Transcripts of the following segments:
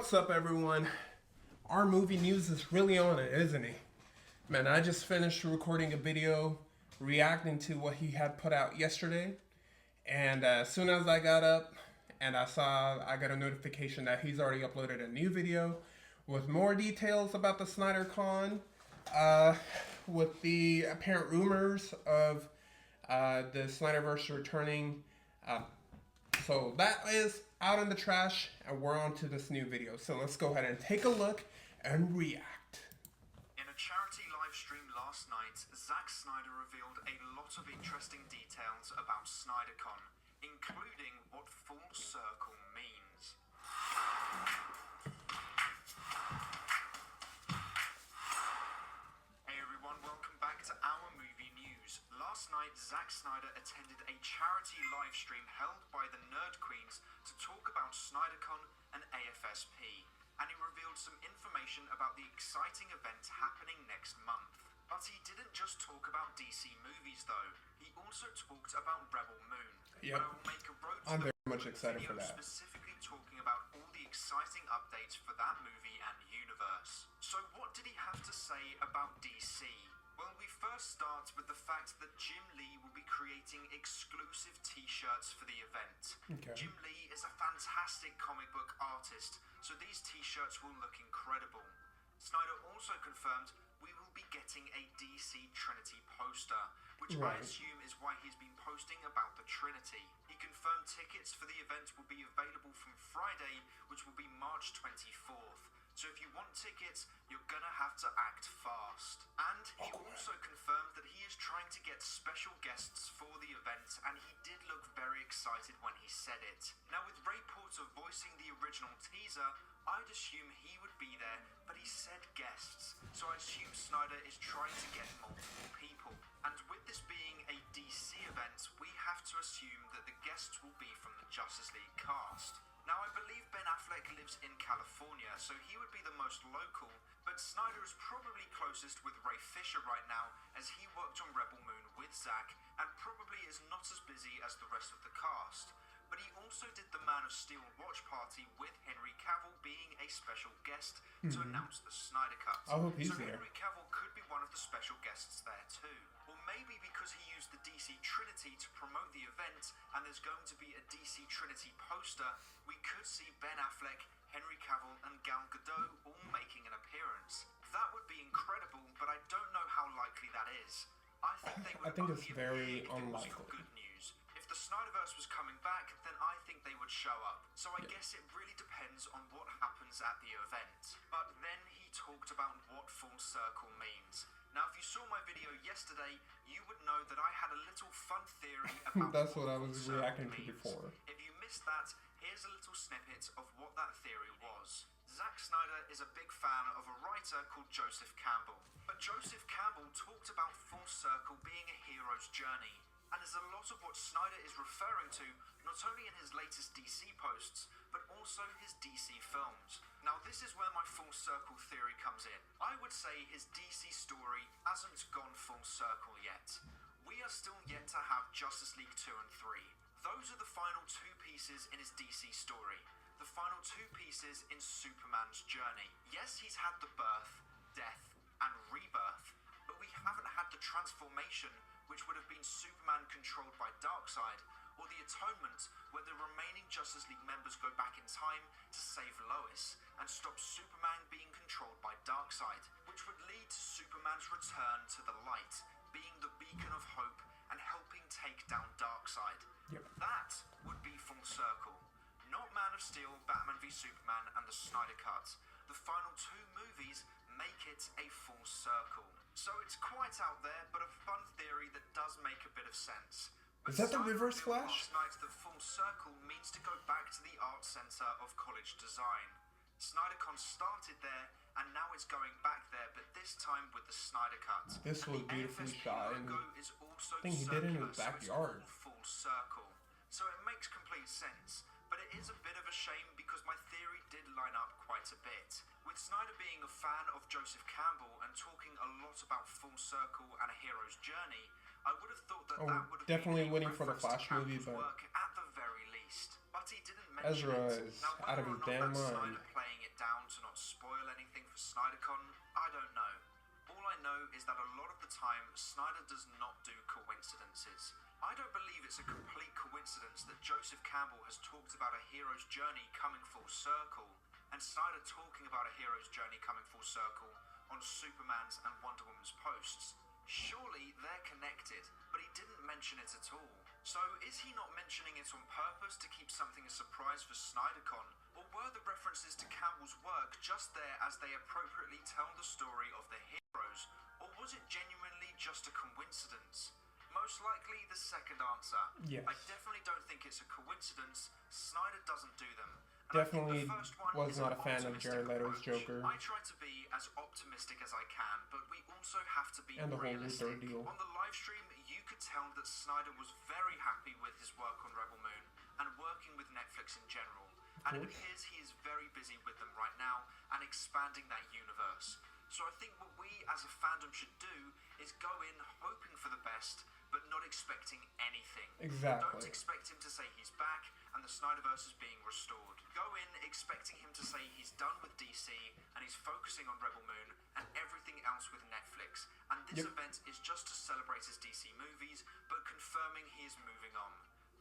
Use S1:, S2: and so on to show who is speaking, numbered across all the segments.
S1: What's up, everyone? Our movie news is really on it, isn't he? Man, I just finished recording a video reacting to what he had put out yesterday, and as soon as I got up and I got a notification that he's already uploaded a new video with more details about the SnyderCon, with the apparent rumors of the Snyderverse returning. So that is out in the trash, and we're on to this new video. So let's go ahead and take a look and react.
S2: In a charity live stream last night, Zack Snyder revealed a lot of interesting details about SnyderCon, including what full circle means. Hey everyone, welcome back to our movie news. Last night, Zack Snyder attended a charity live stream held by the Nerd Queens to talk about SnyderCon and AFSP, and he revealed some information about the exciting event happening next month. But he didn't just talk about DC movies though, he also talked about Rebel Moon.
S1: Yep.
S2: But I will make a road to
S1: I'm
S2: the
S1: very much excited for
S2: video
S1: that.
S2: specifically talking about all the exciting updates for that movie and universe. So what did he have to say about DC? Well, we first start with the fact that Jim Lee will be creating exclusive t-shirts for the event.
S1: Okay.
S2: Jim Lee is a fantastic comic book artist, so these t-shirts will look incredible. Snyder also confirmed we will be getting a DC Trinity poster, which I
S1: Right.
S2: assume is why he's been posting about the Trinity. He confirmed tickets for the event will be available from Friday, which will be March 24th. So if you want tickets, you're gonna have to act fast. And he also confirmed that he is trying to get special guests for the event, and he did look very excited when he said it. Now, with Ray Porter voicing the original teaser, I'd assume he would be there, but he said guests, so I assume Snyder is trying to get multiple people. And with this being a DC event, we have to assume that the guests will be from the Justice League cast. Now, I believe Ben Affleck lives in California, so he would be the most local, but Snyder is probably closest with Ray Fisher right now, as he worked on Rebel Moon with Zack, and probably is not as busy as the rest of the cast. But he also did the Man of Steel watch party with Henry Cavill being a special guest to announce the Snyder Cut.
S1: I hope he's
S2: so
S1: there.
S2: Henry Cavill could be one of the special guests there too. Or maybe because he used the DC Trinity to promote the event and there's going to be a DC Trinity poster, we could see Ben Affleck, Henry Cavill and Gal Gadot all making an appearance. That would be incredible, but I don't know how likely that is. I think they would
S1: I think it's
S2: only
S1: very
S2: appear if it was for
S1: unlikely.
S2: good news. If the Snyderverse was coming back, then I think they would show up. So I guess it really depends on what happens at the event. But then he talked about what full circle means. Now, if you saw my video yesterday, you would know that I had a little fun theory about
S1: That's what I
S2: full
S1: was
S2: circle
S1: reacting to
S2: means.
S1: before.
S2: If you missed that, here's a little snippet of what that theory was. Zack Snyder is a big fan of a writer called Joseph Campbell. But Joseph Campbell talked about full circle being a hero's journey. And there's a lot of what Snyder is referring to, not only in his latest DC posts, but also his DC films. Now, this is where my full circle theory comes in. I would say his DC story hasn't gone full circle yet. We are still yet to have Justice League 2 and 3. Those are the final two pieces in his DC story. The final two pieces in Superman's journey. Yes, he's had the birth, death, and rebirth, but we haven't had the transformation, which would have been Superman controlled by Darkseid, or the Atonement, where the remaining Justice League members go back in time to save Lois and stop Superman being controlled by Darkseid, which would lead to Superman's return to the light, being the beacon of hope and helping take down Darkseid.
S1: Yep.
S2: That would be full circle. Not Man of Steel, Batman v Superman, and the Snyder Cut. The final two movies make it a full circle. So it's quite out there, but a fun theory that does make a bit of sense. But
S1: Is that the
S2: Snyder
S1: Reverse
S2: revealed
S1: Flash?
S2: last night that full circle means to go back to the Art Center of College Design. SnyderCon started there, and now it's going back there, but this time with the Snyder Cut.
S1: This
S2: And
S1: was
S2: the
S1: beautifully
S2: AFSP
S1: shot, and
S2: logo is also
S1: I think he did it in
S2: circular,
S1: his
S2: so it's
S1: backyard.
S2: all full circle. So it makes complete sense. But it is a bit of a shame because my theory did line up quite a bit. With Snyder being a fan of Joseph Campbell and talking a lot about full circle and a hero's journey, I would have thought that
S1: Oh,
S2: that would have
S1: definitely
S2: been a
S1: waiting for the
S2: reference to
S1: Flash movie,
S2: Campbell's
S1: but
S2: work at the very least. But he didn't mention
S1: Ezra
S2: it.
S1: is
S2: Now,
S1: out
S2: whether
S1: of
S2: or
S1: his
S2: not
S1: damn
S2: that's
S1: mind.
S2: Snyder playing it for SnyderCon, I don't know. All I know is that a lot of the time, Snyder does not do coincidences. I don't believe it's a complete coincidence that Joseph Campbell has talked about a hero's journey coming full circle, and Snyder talking about a hero's journey coming full circle on Superman's and Wonder Woman's posts. Surely they're connected, but he didn't mention it at all. So is he not mentioning it on purpose to keep something a surprise for SnyderCon? Or were the references to Campbell's work just there as they appropriately tell the story of the heroes? Or was it genuinely just a coincidence? Most likely the second answer.
S1: Yes.
S2: I definitely don't think it's a coincidence. Snyder doesn't do them.
S1: Definitely was not a fan of Jared Leto's Joker.
S2: I try to be as optimistic as I can, but we also have to be
S1: And the whole
S2: realistic.
S1: Luther deal.
S2: On the live stream, you could tell that Snyder was very happy with his work on Rebel Moon and working with Netflix in general. And it appears he is very busy with them right now and expanding that universe. So I think what we as a fandom should do is go in hoping for the best, but not expecting anything.
S1: Exactly.
S2: Don't expect him to say he's back and the Snyderverse is being restored. Go in expecting him to say he's done with DC and he's focusing on Rebel Moon and everything else with Netflix. And this event is just to celebrate his DC movies, but confirming he is moving on.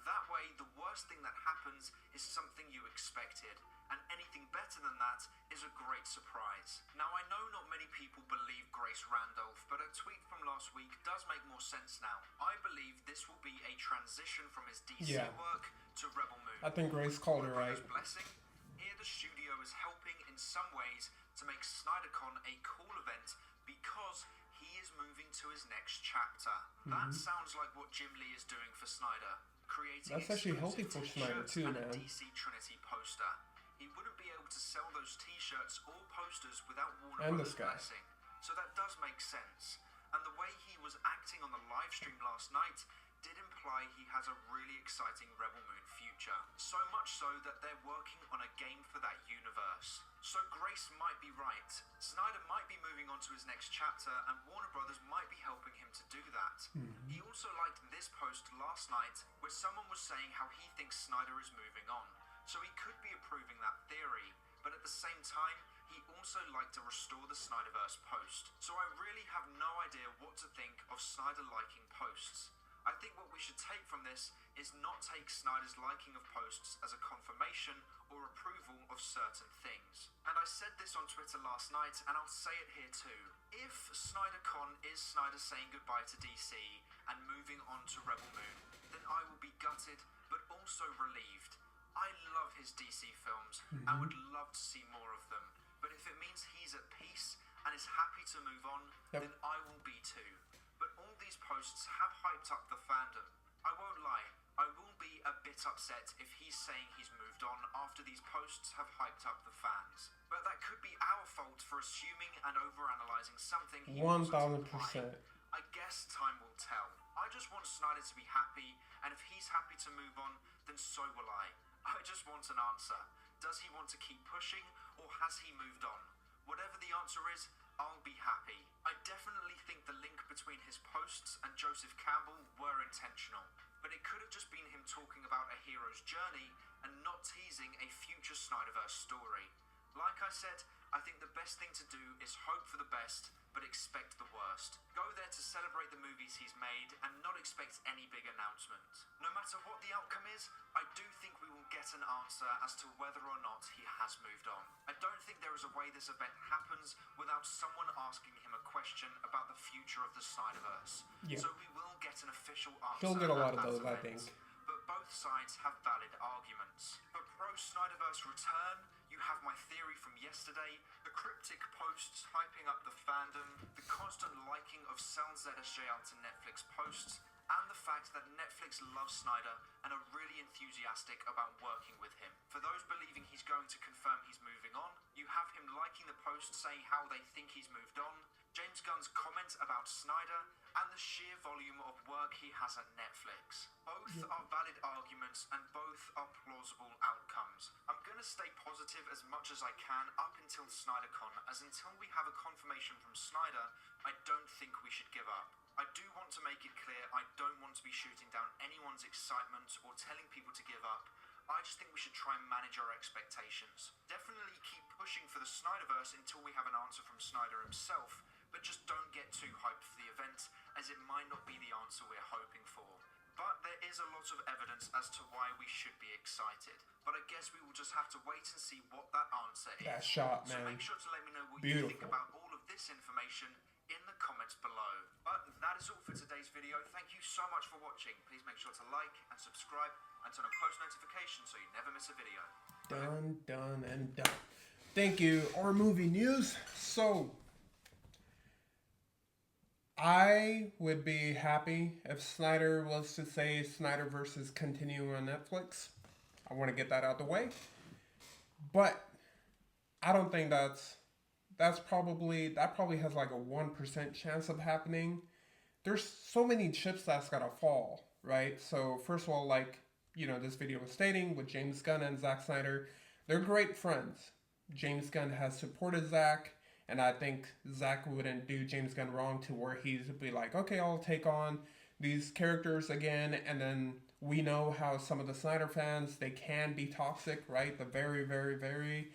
S2: That way, the worst thing that happens is something you expected, and anything better than that is a great surprise. Now, I know not many people believe Grace Randolph, but a tweet from last week does make more sense now. I believe this will be a transition from his DC work to Rebel Moon.
S1: I think Grace called it right.
S2: Blessing. Here, the studio is helping in some ways to make SnyderCon a cool event because he is moving to his next chapter. That sounds like what Jim Lee is doing for Snyder. Creating
S1: That's actually healthy for Snyder too,
S2: and
S1: man.
S2: a DC Trinity poster. He wouldn't be able to sell those t-shirts or posters without Warner
S1: And
S2: Brothers
S1: this guy.
S2: blessing. So that does make sense. And the way he was acting on the live stream last night did imply he has a really exciting Rebel Moon future. So much so that they're working on a game for that universe. So Grace might be right. Snyder might be moving on to his next chapter and Warner Brothers might be helping him to do that. He also liked this post last night where someone was saying how he thinks Snyder is moving on. So he could be approving that theory, but at the same time, he also liked to restore the Snyderverse post. So I really have no idea what to think of Snyder liking posts. I think what we should take from this is not take Snyder's liking of posts as a confirmation or approval of certain things. And I said this on Twitter last night, and I'll say it here too. If SnyderCon is Snyder saying goodbye to DC and moving on to Rebel Moon, then I will be gutted, but also relieved. I love his DC films and would love to see more of them. But if it means he's at peace and is happy to move on, then I will be too. But all these posts have hyped up the fandom. I won't lie, I will be a bit upset if he's saying he's moved on after these posts have hyped up the fans. But that could be our fault for assuming and overanalyzing something he wasn't
S1: 1000%.
S2: implying. I guess time will tell. I just want Snyder to be happy, and if he's happy to move on, then so will I. I just want an answer. Does he want to keep pushing, or has he moved on? Whatever the answer is, I'll be happy. I definitely think the link between his posts and Joseph Campbell were intentional, but it could have just been him talking about a hero's journey and not teasing a future Snyderverse story. Like I said, I think the best thing to do is hope for the best, but expect the worst. Go there to celebrate the movies he's made and not expect any big announcement. No matter what the outcome is, I do think we will get an answer as to whether or not he has moved on. I don't think there is a way this event happens without someone asking him a question about the future of the Snyderverse.
S1: Yeah.
S2: So we will get an official answer.
S1: He'll get a lot
S2: at
S1: of
S2: that
S1: those, I
S2: event.
S1: think.
S2: But both sides have valid arguments. For pro-Snyderverse return, you have my theory from yesterday, the cryptic posts hyping up the fandom, the constant liking of Cell ZSJL to Netflix posts, and the fact that Netflix loves Snyder and are really enthusiastic about working with him. For those believing he's going to confirm he's moving on, you have him liking the post saying how they think he's moved on, James Gunn's comment about Snyder, and the sheer volume of work he has at Netflix. Both are valid arguments and both are plausible outcomes. I'm going to stay positive as much as I can up until SnyderCon, as until we have a confirmation from Snyder, I don't think we should give up. I do want to make it clear I don't want to be shooting down anyone's excitement or telling people to give up. I just think we should try and manage our expectations. Definitely keep pushing for the Snyderverse until we have an answer from Snyder himself, but just don't get too hyped for the event, as it might not be the answer we're hoping for. But there is a lot of evidence as to why we should be excited. But I guess we will just have to wait and see what that answer is.
S1: That shot, man.
S2: So make sure to let me know what
S1: Beautiful.
S2: you think about all of this information in the comments below. But that is all for today's video. Thank you so much for watching. Please make sure to like and subscribe and turn on post notifications so you never miss a video.
S1: Done, done, and done. Thank you. Our movie news. So, I would be happy if Snyder was to say Snyderverse is continuing on Netflix. I want to get that out the way. But I don't think that probably has like a 1% chance of happening. There's so many chips that's gotta fall, right? So first of all, like, you know, this video was stating with James Gunn and Zack Snyder, they're great friends. James Gunn has supported Zack, and I think Zack wouldn't do James Gunn wrong to where he'd be like, okay, I'll take on these characters again. And then we know how some of the Snyder fans, they can be toxic, right? The very, very, very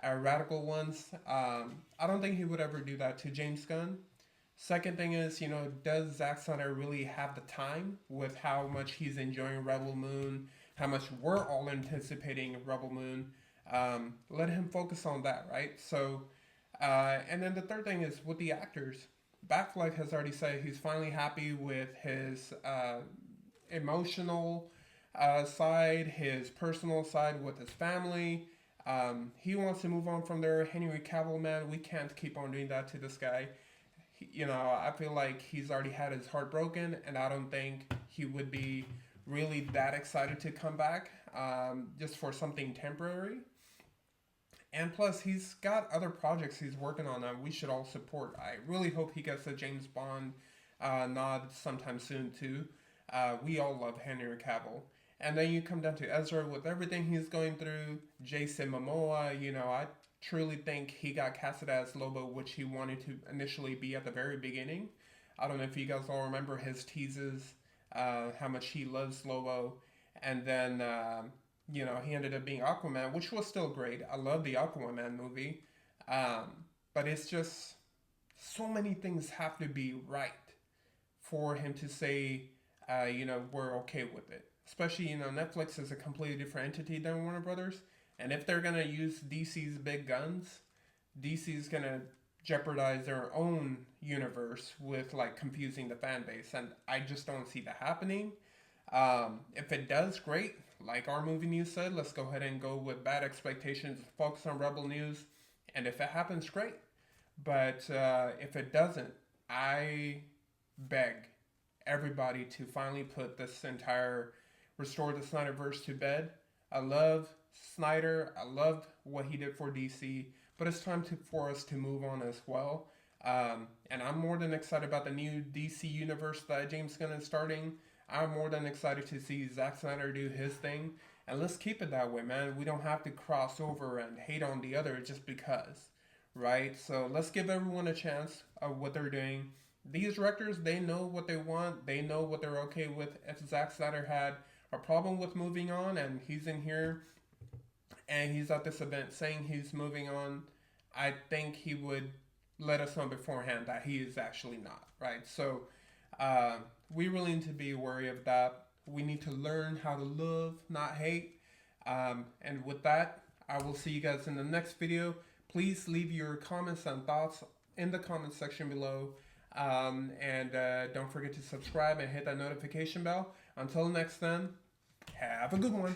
S1: radical ones. I don't think he would ever do that to James Gunn. Second thing is, you know, does Zack Snyder really have the time with how much he's enjoying Rebel Moon, how much we're all anticipating Rebel Moon? Let him focus on that, right? So, and then the third thing is with the actors. Batfleck has already said he's finally happy with his emotional side, his personal side with his family. He wants to move on from there. Henry Cavill, man, we can't keep on doing that to this guy. You know, I feel like he's already had his heart broken, and I don't think he would be really that excited to come back just for something temporary. And plus, he's got other projects he's working on that we should all support. I really hope he gets a James Bond nod sometime soon, too. We all love Henry Cavill. And then you come down to Ezra with everything he's going through. Jason Momoa, you know, I truly think he got casted as Lobo, which he wanted to initially be at the very beginning. I don't know if you guys all remember his teases, how much he loves Lobo. And then, you know, he ended up being Aquaman, which was still great. I love the Aquaman movie. But it's just, so many things have to be right for him to say, you know, we're okay with it. Especially, you know, Netflix is a completely different entity than Warner Brothers. And if they're going to use DC's big guns, DC's going to jeopardize their own universe with, like, confusing the fan base. And I just don't see that happening. If it does, great. Like our movie news said, let's go ahead and go with bad expectations, focus on Rebel news. And if it happens, great. But if it doesn't, I beg everybody to finally put this entire restore the Snyderverse to bed. I love Snyder. I loved what he did for DC, but it's time for us to move on as well. And I'm more than excited about the new DC universe that James Gunn is starting. I'm more than excited to see Zack Snyder do his thing. And let's keep it that way, man. We don't have to cross over and hate on the other just because, right? So let's give everyone a chance of what they're doing. These directors, they know what they want. They know what they're okay with. If Zack Snyder had a problem with moving on and he's in here and he's at this event saying he's moving on, I think he would let us know beforehand that he is actually not, right? So we really need to be wary of that. We need to learn how to love, not hate. And with that, I will see you guys in the next video. Please leave your comments and thoughts in the comment section below. And don't forget to subscribe and hit that notification bell. Until next then, have a good one.